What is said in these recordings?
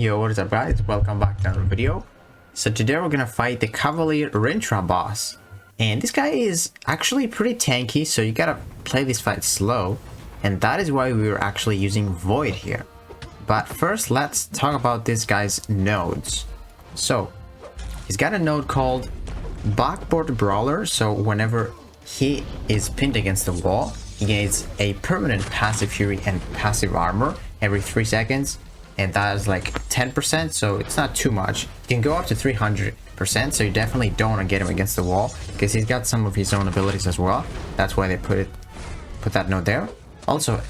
Yo, what is up guys? Welcome back to another video. So today we're gonna fight the Cavalier Rintrah boss. And this guy is actually pretty tanky, so you gotta play this fight slow. And that is why we were actually using Void here. But first, let's talk about this guy's nodes. So, he's got a node called Backboard Brawler, so whenever he is pinned against the wall, he gains a permanent passive fury and passive armor every 3 seconds. And that is like 10%, so it's not too much. You can go up to 300%, so you definitely don't want to get him against the wall because he's got some of his own abilities as well. That's why they put that node there. Also,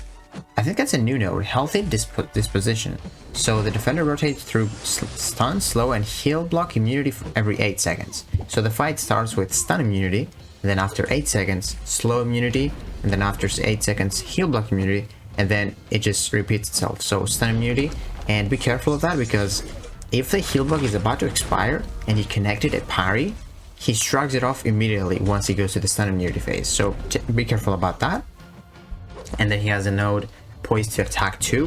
I think that's a new node, Healthy Disposition. So the defender rotates through stun, slow, and heal block immunity for every 8 seconds. So the fight starts with stun immunity, and then after 8 seconds, slow immunity, and then after 8 seconds, heal block immunity, and then it just repeats itself. So stun immunity. And be careful of that, because if the heal block is about to expire and you connected a parry, he shrugs it off immediately once he goes to the stun immunity phase. So be careful about that. And then he has a node poised to attack 2.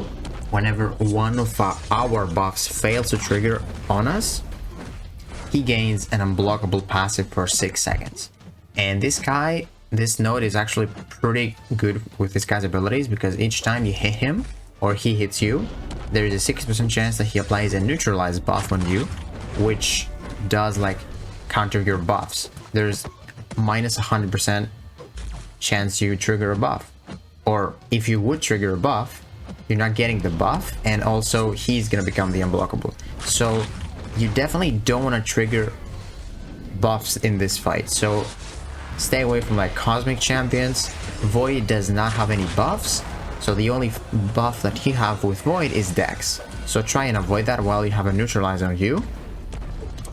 Whenever one of our buffs fails to trigger on us, he gains an unblockable passive for 6 seconds. And this node is actually pretty good with this guy's abilities, because each time you hit him or he hits you, there is a 60% chance that he applies a neutralize buff on you, which does like counter your buffs. There's minus 100% chance you trigger a buff, or if you would trigger a buff, you're not getting the buff, and also he's gonna become the unblockable. So you definitely don't want to trigger buffs in this fight, so stay away from like cosmic champions. Void does not have any buffs, so the only buff that you have with Void is Dex. So try and avoid that while you have a neutralize on you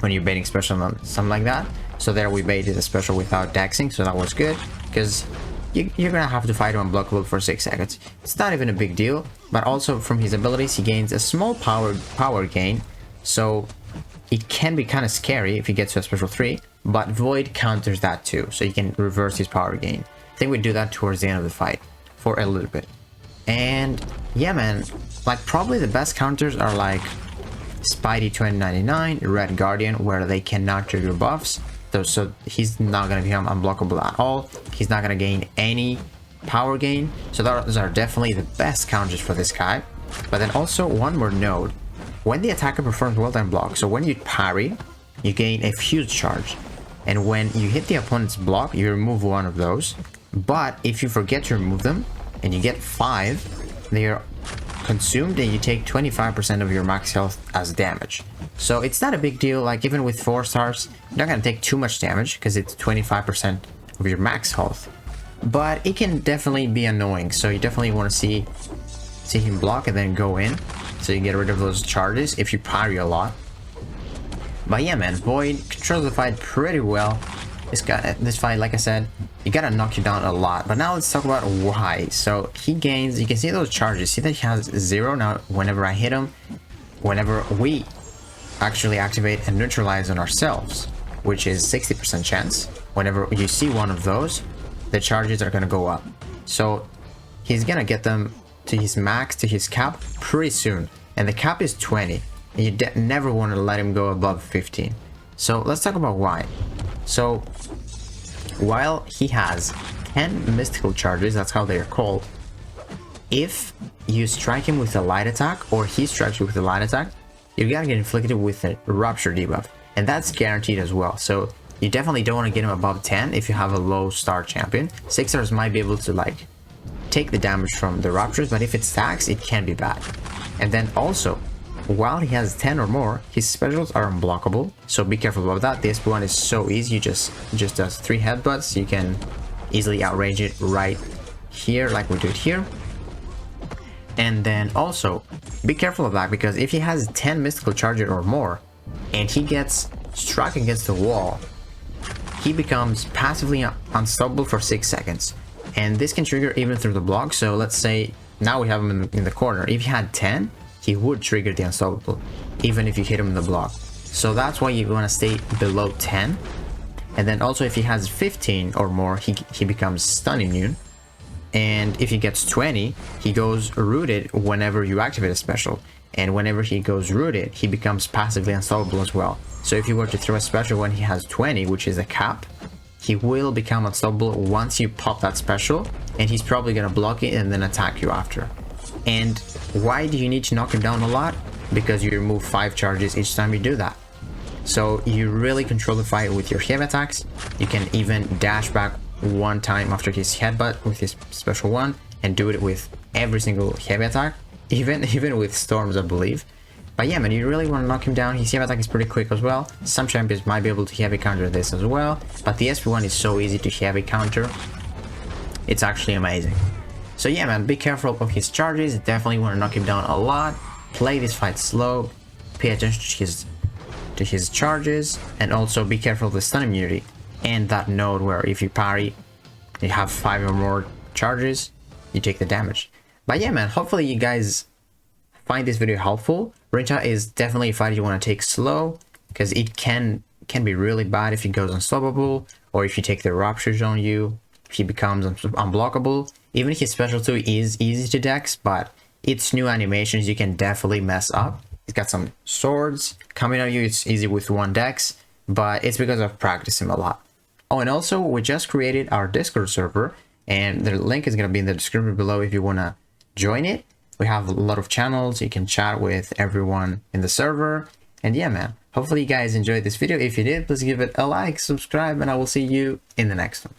when you're baiting special on something like that. So there we baited a special without dexing, so that was good, because you're gonna have to fight him unblockable for 6 seconds. It's not even a big deal, but also from his abilities he gains a small power gain, so it can be kind of scary if he gets to a special 3, but Void counters that too, so you can reverse his power gain. I think we do that towards the end of the fight for a little bit. And yeah, man, like probably the best counters are like Spidey 2099, Red Guardian, where they cannot trigger buffs, so he's not gonna become unblockable at all. He's not gonna gain any power gain, so those are definitely the best counters for this guy. But then also one more node: when the attacker performs well-timed block, so when you parry, you gain a fuse charge, and when you hit the opponent's block, you remove one of those. But if you forget to remove them and you get 5, they are consumed and you take 25% of your max health as damage. So it's not a big deal. Like even with 4 stars, you're not gonna take too much damage because it's 25% of your max health, but it can definitely be annoying, so you definitely want to see him block and then go in, so you get rid of those charges if you parry a lot. But yeah, man, Void controls the fight pretty well. This fight, like I said, you gotta knock you down a lot. But now let's talk about why. So he gains, you can see those charges. See that he has 0 now. Whenever I hit him, whenever we actually activate and neutralize on ourselves, which is 60% chance, whenever you see one of those, the charges are gonna go up. So he's gonna get them to his max, to his cap pretty soon, and the cap is 20, and you never want to let him go above 15. So let's talk about why. So while he has 10 mystical charges, that's how they are called, if you strike him with a light attack, or he strikes you with a light attack, you're gonna get inflicted with a rupture debuff, and that's guaranteed as well. So you definitely don't want to get him above 10 if you have a low star champion. 6 stars might be able to like take the damage from the ruptures, but if it stacks, it can be bad. And then also, while he has 10 or more, his specials are unblockable, so be careful about that. The SP1 is so easy, you just does 3 headbutts. You can easily outrange it right here, like we do it here. And then also be careful of that, because if he has 10 mystical charges or more and he gets struck against the wall, he becomes passively unstoppable for 6 seconds, and this can trigger even through the block. So let's say now we have him in the corner. If he had 10, he would trigger the unstoppable even if you hit him in the block. So that's why you want to stay below 10. And then also if he has 15 or more, he becomes stun immune. And if he gets 20, he goes rooted whenever you activate a special. And whenever he goes rooted, he becomes passively unstoppable as well. So if you were to throw a special when he has 20, which is a cap, he will become unstoppable once you pop that special, and he's probably gonna block it and then attack you after. And why do you need to knock him down a lot? Because you remove 5 charges each time you do that. So you really control the fight with your heavy attacks. You can even dash back 1 time after his headbutt with his special 1 and do it with every single heavy attack, even with storms, I believe. But yeah, man, you really want to knock him down. His heavy attack is pretty quick as well. Some champions might be able to heavy counter this as well, but the SP1 is so easy to heavy counter. It's actually amazing. So yeah, man, be careful of his charges. Definitely want to knock him down a lot. Play this fight slow. Pay attention to his charges, and also be careful of the stun immunity and that node where if you parry, you have 5 or more charges, you take the damage. But yeah, man, hopefully you guys find this video helpful. Rintrah is definitely a fight you want to take slow, because it can be really bad if he goes unstoppable, or if you take the ruptures on you, if he becomes unblockable. Even if his special 2 is easy to dex, but its new animations you can definitely mess up. He's got some swords coming at you, it's easy with 1 dex, but it's because I've practiced him a lot. Oh, and also we just created our Discord server, and the link is going to be in the description below if you want to join it. We have a lot of channels, you can chat with everyone in the server. And yeah, man, hopefully you guys enjoyed this video. If you did, please give it a like, subscribe, and I will see you in the next one.